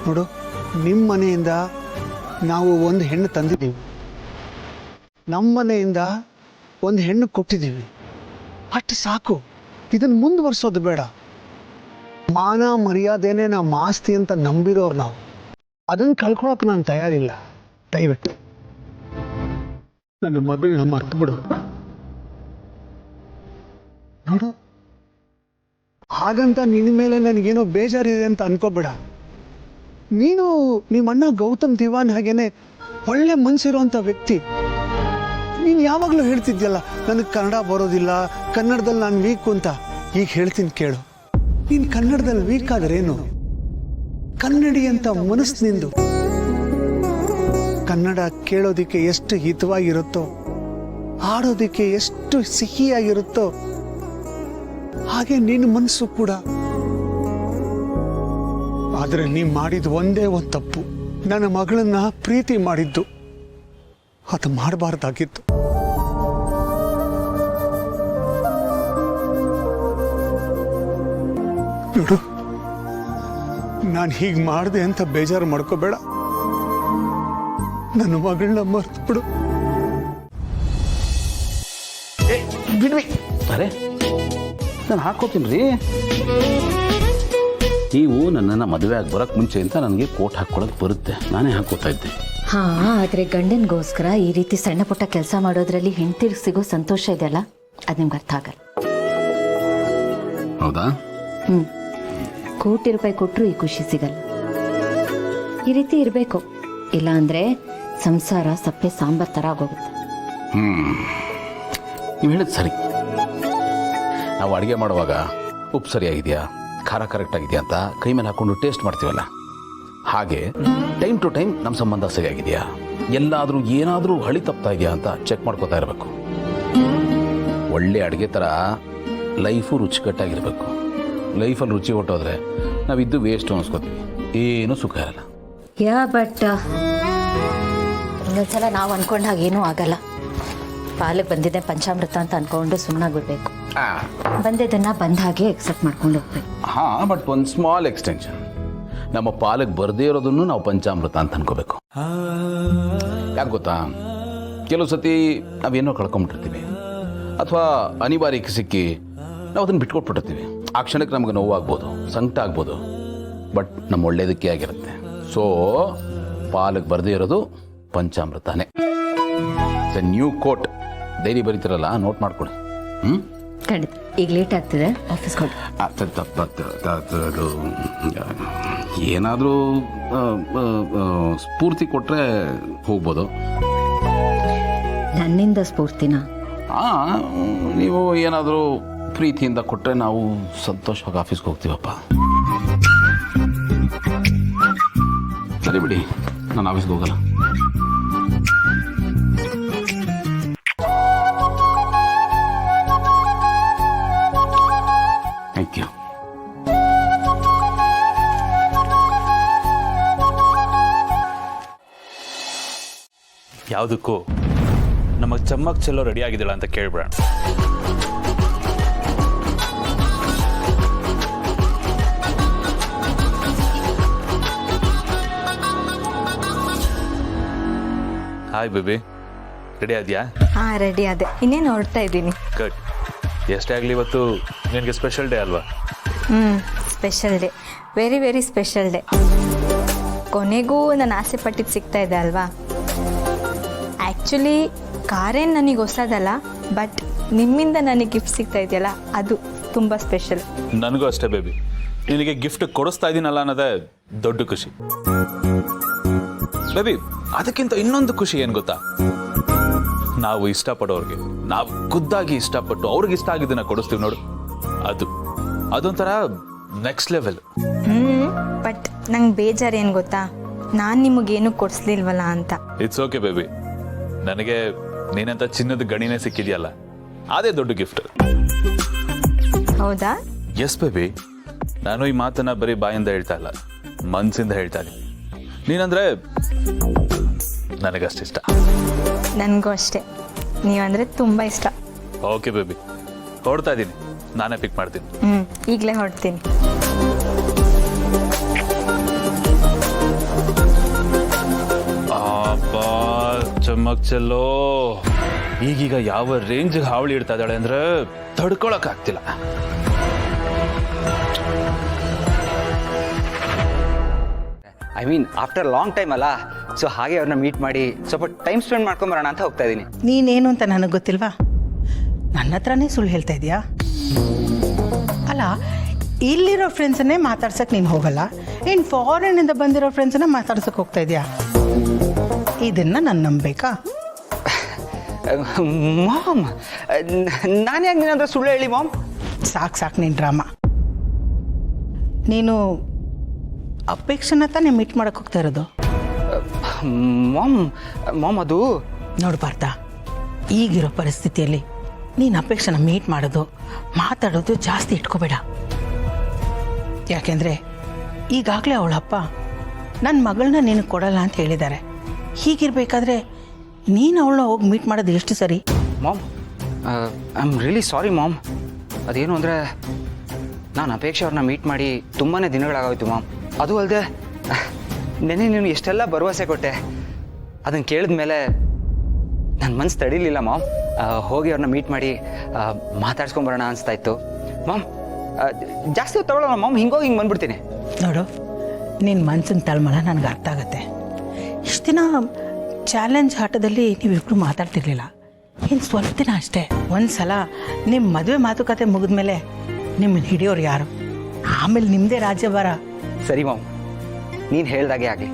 ನೋಡು, ನಿಮ್ಮ ಮನೆಯಿಂದ ನಾವು ಒಂದು ಹೆಣ್ಣು ತಂದಿದ್ದೀವಿ, ನಮ್ಮ ಮನೆಯಿಂದ ಒಂದು ಹೆಣ್ಣು ಕೊಟ್ಟಿದ್ದೀವಿ, ಅಷ್ಟು ಸಾಕು. ಇದನ್ನು ಮುಂದುವರ್ಸೋದು ಬೇಡ. ಮಾನ ಮರ್ಯಾದೆನೇ ನಮ್ಮ ಆಸ್ತಿ ಅಂತ ನಂಬಿರೋರು ನಾವು. ಅದನ್ನು ಕಳ್ಕೊಳಕ್ಕೆ ನಾನು ತಯಾರಿಲ್ಲ. ದಯವಿಟ್ಟು ನನ್ನ ಮಗಳನ್ನ ಮರ್ತು ಬಿಡು. ನೋಡು, ಹಾಗಂತ ನಿನ್ನ ಮೇಲೆ ನನಗೇನೋ ಬೇಜಾರಿದೆ ಅಂತ ಅನ್ಕೋಬೇಡ. ನೀನು ನಿಮ್ಮಣ್ಣ ಗೌತಮ್ ದಿವಾನ್ ಹಾಗೇನೆ ಒಳ್ಳೆ ಮನಸ್ಸಿರುವಂಥ ವ್ಯಕ್ತಿ. ನೀನು ಯಾವಾಗಲೂ ಹೇಳ್ತಿದ್ಯಲ್ಲ, ನನಗೆ ಕನ್ನಡ ಬರೋದಿಲ್ಲ, ಕನ್ನಡದಲ್ಲಿ ನಾನು ವೀಕು ಅಂತ. ಈಗ ಹೇಳ್ತೀನಿ ಕೇಳು, ನೀನು ಕನ್ನಡದಲ್ಲಿ ವೀಕ್ ಆದ್ರೇನು? ಕನ್ನಡಿ ಅಂತ ಮನಸ್ಸು ನಿಂದು. ಕನ್ನಡ ಕೇಳೋದಿಕ್ಕೆ ಎಷ್ಟು ಹಿತವಾಗಿರುತ್ತೋ, ಆಡೋದಿಕ್ಕೆ ಎಷ್ಟು ಸಿಹಿಯಾಗಿರುತ್ತೋ, ಹಾಗೆ ನಿನ್ನ ಮನಸ್ಸು ಕೂಡ. ಆದರೆ ನೀ ಮಾಡಿದ ಒಂದೇ ಒಂದು ತಪ್ಪು, ನನ್ನ ಮಗಳನ್ನ ಪ್ರೀತಿ ಮಾಡಿದ್ದು. ಅದು ಮಾಡಬಾರ್ದಾಗಿತ್ತು. ನೋಡು, ನಾನು ಹೀಗೆ ಮಾಡಿದೆ ಅಂತ ಬೇಜಾರು ಮಾಡ್ಕೋಬೇಡ. ನನ್ನ ಮಗಳನ್ನ ಮರ್ತು ಬಿಡು. ಬಿಡ್ವಿ. ಅರೆ, ನಾನು ಹಾಕೋತೀನಿ ರೀ. ನೀವು ನನ್ನನ್ನು ಮದುವೆ ಆಗಿ ಬರೋಕ್ಕೆ ಮುಂಚೆ ಅಂತ ನನಗೆ ಕೋಟ್ ಹಾಕ್ಕೊಳಕ್ಕೆ ಬರುತ್ತೆ, ನಾನೇ ಹಾಕೋತಾ ಇದ್ದೆ. ಹಾಂ, ಆದರೆ ಗಂಡನಿಗೋಸ್ಕರ ಈ ರೀತಿ ಸಣ್ಣ ಪುಟ್ಟ ಕೆಲಸ ಮಾಡೋದ್ರಲ್ಲಿ ಹೆಂಡತಿಗೆ ಸಿಗೋ ಸಂತೋಷ ಇದೆಯಲ್ಲ, ಅದು ನಿಮ್ಗೆ ಅರ್ಥ ಆಗಲ್ಲ. ಹೌದಾ? ಕೋಟಿ ರೂಪಾಯಿ ಕೊಟ್ಟರು ಈ ಖುಷಿ ಸಿಗಲ್ಲ. ಈ ರೀತಿ ಇರಬೇಕು, ಇಲ್ಲ ಅಂದರೆ ಸಂಸಾರ ಸಪ್ಪೆ ಸಾಂಬಾರ್ ಥರ ಆಗೋಗುತ್ತೆ. ನೀವು ಹೇಳಿದ್ ಸರಿ. ನಾವು ಅಡುಗೆ ಮಾಡುವಾಗ ಉಪ್ಪು ಸರಿಯಾಗಿದೆಯಾ, ಖಾರ ಕರೆಕ್ಟ್ ಆಗಿದೆಯಾ ಅಂತ ಕೈ ಮೇಲೆ ಹಾಕ್ಕೊಂಡು ಟೇಸ್ಟ್ ಮಾಡ್ತೀವಲ್ಲ, ಹಾಗೆ ಟೈಮ್ ಟು ಟೈಮ್ ನಮ್ಮ ಸಂಬಂಧ ಸರಿಯಾಗಿದೆಯಾ, ಎಲ್ಲಾದರೂ ಏನಾದರೂ ಹಳಿ ತಪ್ತಾ ಇದೆಯಾ ಅಂತ ಚೆಕ್ ಮಾಡ್ಕೋತಾ ಇರಬೇಕು. ಒಳ್ಳೆ ಅಡುಗೆ ಥರ ಲೈಫು ರುಚಿಕಟ್ಟಾಗಿರಬೇಕು. ಲೈಫಲ್ಲಿ ರುಚಿ ಹೊಟ್ಟೋದ್ರೆ ನಾವಿದ್ದು ವೇಸ್ಟ್ ಅನಿಸ್ಕೋತೀವಿ, ಏನೂ ಸುಖ ಇರಲ್ಲ. ಬಟ್ ಇನ್ನೊಂದ್ಸಲ ನಾವು ಅನ್ಕೊಂಡ ಹಾಗೇನೂ ಆಗಲ್ಲ. ಪಾಲಿಗೆ ಬಂದಿದ್ದೆ ಪಂಚಾಮೃತ ಅಂತ ಅನ್ಕೊಂಡು ಸುಮ್ಮನಾಗ್ಬಿಡ್ಬೇಕು. ಬಂದಿದ್ದನ್ನ ಬಂದ ಹಾಗೆ ಎಕ್ಸೆಪ್ಟ್ ಮಾಡ್ಕೊಂಡು ಹೋಗ್ಬೇಕು. ಹಾಂ, ಬಟ್ ಒಂದು ಸ್ಮಾಲ್ ಎಕ್ಸ್ಟೆನ್ಷನ್. ನಮ್ಮ ಪಾಲಿಗೆ ಬರದೇ ಇರೋದನ್ನು ನಾವು ಪಂಚಾಮೃತ ಅಂತ ಅನ್ಕೋಬೇಕು. ಯಾಕೆ ಗೊತ್ತಾ, ಕೆಲವು ಸತಿ ನಾವೇನೋ ಕಳ್ಕೊಂಬಿಟ್ಟಿರ್ತೀವಿ, ಅಥವಾ ಅನಿವಾರ್ಯಕ್ಕೆ ಸಿಕ್ಕಿ ನಾವು ಅದನ್ನು ಬಿಟ್ಕೊಟ್ಬಿಟ್ಟಿರ್ತೀವಿ. ಆ ಕ್ಷಣಕ್ಕೆ ನಮಗೆ ನೋವಾಗ್ಬೋದು, ಸಂಕಟ ಆಗ್ಬೋದು, ಬಟ್ ನಮ್ಮ ಒಳ್ಳೇದಕ್ಕೆ ಆಗಿರುತ್ತೆ. ಸೊ ಪಾಲಿಗೆ ಬರದೇ ಇರೋದು ಪಂಚಾಮೃತನೇ. ನ್ಯೂ ಕೋಟ್ ಡೈರಿ ಬರೀತಿರಲ್ಲ, ನೋಟ್ ಮಾಡ್ಕೊಳ್ಳಿ. ಖಂಡಿತ. ಈಗ ಲೇಟ್ ಆಗ್ತಿದೆ, ಆಫೀಸ್ಗೆ ಹೋಗಿ. ಅದು ಏನಾದರೂ ಸ್ಫೂರ್ತಿ ಕೊಟ್ಟರೆ ಹೋಗ್ಬೋದು. ನನ್ನಿಂದ ಸ್ಫೂರ್ತಿನ? ನೀವು ಏನಾದರೂ ಪ್ರೀತಿಯಿಂದ ಕೊಟ್ಟರೆ ನಾವು ಸಂತೋಷವಾಗಿ ಆಫೀಸ್ಗೆ ಹೋಗ್ತೀವಪ್ಪ. ಸರಿ ಬಿಡಿ, ನಾನು ಆಫೀಸ್ಗೆ ಹೋಗಲ್ಲ. Thank you. ಯಾವುದಕ್ಕೂ ನಮಗೆ ಚಮ್ಮಕ್ ಚೆಲ್ಲೋ ರೆಡಿ ಆಗಿದ್ದಾಳ ಅಂತ ಕೇಳ್ಬಿಡೋಣ. ಹಾಯ್ ಬೇಬಿ, ರೆಡಿ ಆದ್ಯಾ? ಹಾಂ, ರೆಡಿ ಆದೆ. ಇನ್ನೇನು ಹೊರಡ್ತಾ ಇದ್ದೀನಿ. ಗುಡ್. ಎಷ್ಟೇ ಆಗಲಿ ಇವತ್ತು ನಿನಗೆ ಸ್ಪೆಷಲ್ ಡೇ ಅಲ್ವಾ? Special day, very very special day. ಕೊನೆಗೂ ನಾನು ಆಸೆ ಪಟ್ಟಿದ್ದು ಸಿಗ್ತಾ ಇದೆ ಅಲ್ವಾ. ಆ್ಯಕ್ಚುಲಿ ಕಾರೇನು ನನಗೆ ಹೊಸದಲ್ಲ, ಬಟ್ ನಿಮ್ಮಿಂದ ನನಗೆ ಗಿಫ್ಟ್ ಸಿಗ್ತಾ ಇದೆಯಲ್ಲ, ಅದು ತುಂಬ ಸ್ಪೆಷಲ್. ನನಗೂ ಅಷ್ಟೇ ಬೇಬಿ, ನಿನಗೆ ಗಿಫ್ಟ್ ಕೊಡಿಸ್ತಾ ಇದ್ದೀನಲ್ಲ ಅನ್ನೋದೇ ದೊಡ್ಡ ಖುಷಿ. ಬೇಬಿ, ಅದಕ್ಕಿಂತ ಇನ್ನೊಂದು ಖುಷಿ ಏನು ಗೊತ್ತಾ? ನಾವು ಇಷ್ಟಪಡೋರಿಗೆ ನಾವು ಖುದ್ದಾಗಿ ಇಷ್ಟಪಟ್ಟು ಅವ್ರಿಗೆ ಇಷ್ಟ ಆಗಿದ್ದನ್ನ ಕೊಡಿಸ್ತೀವಿ ನೋಡು, ಅದೊಂಥರ ನೆಕ್ಸ್ಟ್ ಲೆವೆಲ್. ಬಟ್ ನಂಗೆ ಬೇಜಾರು ಏನು ಗೊತ್ತಾ, ನಾನು ನಿಮಗೇನು ಕೊಡಿಸ್ಲಿಲ್ವಲ್ಲ ಅಂತ. ಇಟ್ಸ್ ಓಕೆ ಬೇಬಿ, ನನಗೆ ನೀನಂತ ಚಿನ್ನದ ಗಣಿನೇ ಸಿಕ್ಕಿದೆಯಲ್ಲ, ಅದೇ ದೊಡ್ಡ ಗಿಫ್ಟ್. ಹೌದಾ? ಎಸ್ ಬೇಬಿ, ನಾನು ಈ ಮಾತನ್ನ ಬರೀ ಬಾಯಿಂದ ಹೇಳ್ತಾ ಇಲ್ಲ, ಮನಸ್ಸಿಂದ ಹೇಳ್ತಾ ಇದ್ದೀನಿ. ನೀನಂದ್ರೆ ನನಗಷ್ಟಿಷ್ಟ. ನನಗೂ ಅಷ್ಟೇ, ನೀವಂದರೆ ತುಂಬ ಇಷ್ಟ. ಓಕೆ ಬೇಬಿ, ಹೊರಡ್ತಾ ಇದ್ದೀನಿ, ನಾನೇ ಪಿಕ್ ಮಾಡ್ತೀನಿ. ಈಗಲೇ ಹೊರಡ್ತೀನಿ. ಬಾ ಚಮ್ಮಕ್ ಚೆಲ್ಲೋ. ಈಗೀಗ ಯಾವ ರೇಂಜ್ ಹಾವಳಿ ಇಡ್ತಾ ಇದ್ದಾಳೆ ಅಂದ್ರೆ ತಡ್ಕೊಳಕ್ ಆಗ್ತಿಲ್ಲ. I mean after long time ಅಲ್ಲ, ಸೊ ಹಾಗೆ ಅವ್ರನ್ನ ಮೀಟ್ ಮಾಡಿ ಸ್ವಲ್ಪ ಟೈಮ್ ಸ್ಪೆಂಡ್ ಮಾಡ್ಕೊಂಬರೋಣ ಅಂತ ಹೋಗ್ತಾ ಇದ್ದೀನಿ. ನೀನೇನು ಅಂತ ನನಗೆ ಗೊತ್ತಿಲ್ವಾ? ನನ್ನ ಹತ್ರನೇ ಸುಳ್ಳು ಹೇಳ್ತಾ ಇದೀಯಾ? ಅಲ್ಲ, ಇಲ್ಲಿರೋ ಫ್ರೆಂಡ್ಸನ್ನೇ ಮಾತಾಡ್ಸಕ್ಕೆ ನೀನು ಹೋಗಲ್ಲ, ಇನ್ನು ಫಾರಿನಿಂದ ಬಂದಿರೋ ಫ್ರೆಂಡ್ಸನ್ನ ಮಾತಾಡ್ಸಕ್ಕೆ ಹೋಗ್ತಾ ಇದೆಯಾ? ಇದನ್ನು ನಾನು ನಂಬಬೇಕಾ? ಮಾಮ್, ನಾನು ಯಾಕೆ ನೀನಾದ್ರೂ ಸುಳ್ಳು ಹೇಳಿ ಮಾಮ್? ಸಾಕು ನೀನು ಡ್ರಾಮಾ. ನೀನು ಅಪೇಕ್ಷೆನ ತಾನೇ ಮೀಟ್ ಮಾಡಕ್ಕೆ ಹೋಗ್ತಾ ಇರೋದು? ಮಾಮ್ ಅದು ನೋಡ್ಬಾರ್ದಾ, ಈಗಿರೋ ಪರಿಸ್ಥಿತಿಯಲ್ಲಿ ನೀನು ಅಪೇಕ್ಷೆನ ಮೀಟ್ ಮಾಡೋದು ಮಾತಾಡೋದು ಜಾಸ್ತಿ ಇಟ್ಕೋಬೇಡ. ಯಾಕೆಂದರೆ ಈಗಾಗಲೇ ಅವಳಪ್ಪ ನನ್ನ ಮಗಳನ್ನ ನೀನು ಕೊಡಲ್ಲ ಅಂತ ಹೇಳಿದ್ದಾರೆ. ಹೀಗಿರ್ಬೇಕಾದ್ರೆ ನೀನು ಅವಳನ್ನ ಹೋಗಿ ಮೀಟ್ ಮಾಡೋದು ಎಷ್ಟು ಸರಿ? Mom, I am really sorry mom. ಅದೇನು ಅಂದರೆ ನಾನು ಅಪೇಕ್ಷೆ ಅವ್ರನ್ನ ಮೀಟ್ ಮಾಡಿ ತುಂಬಾ ದಿನಗಳಾಗೋಯ್ತು ಮಾಮ್. ಅದು ಅಲ್ಲದೆ ನೆನೆ ನೀನು ಎಷ್ಟೆಲ್ಲ ಭರವಸೆ ಕೊಟ್ಟೆ, ಅದನ್ನು ಕೇಳಿದ ಮೇಲೆ ನನ್ನ ಮನಸ್ಸು ತಡೀಲಿಲ್ಲ ಮಾಮ್. ಹೋಗಿ ಅವ್ರನ್ನ ಮೀಟ್ ಮಾಡಿ ಮಾತಾಡ್ಸ್ಕೊಂಬರೋಣ ಅನಿಸ್ತಾ ಇತ್ತು ಮಾಮ್. ಜಾಸ್ತಿ ಹೊತ್ತು ತಗೊಳ್ಳೋಣ ಮಾಮ್, ಹಿಂಗೋಗಿ ಹಿಂಗೆ ಬಂದ್ಬಿಡ್ತೀನಿ. ನೋಡು, ನಿನ್ನ ಮನ್ಸಿನ ತಳಮಳ ನನಗೆ ಅರ್ಥ ಆಗುತ್ತೆ. ಇಷ್ಟು ದಿನ ಚಾಲೆಂಜ್ ಆಟದಲ್ಲಿ ನೀವಿಬ್ರು ಮಾತಾಡ್ತಿರ್ಲಿಲ್ಲ, ಇನ್ನು ಸ್ವಲ್ಪ ದಿನ ಅಷ್ಟೇ. ಒಂದು ಸಲ ನಿಮ್ಮ ಮದುವೆ ಮಾತುಕತೆ ಮುಗಿದ್ಮೇಲೆ ನಿಮ್ಮನ್ನು ಹಿಡಿಯೋರು ಯಾರು? ಆಮೇಲೆ ನಿಮ್ಮದೇ ರಾಜ್ಯಭಾರ. ಸರಿ ಮಾಮ್, ನೀನು ಹೇಳ್ದಾಗೆ ಆಗಲಿ.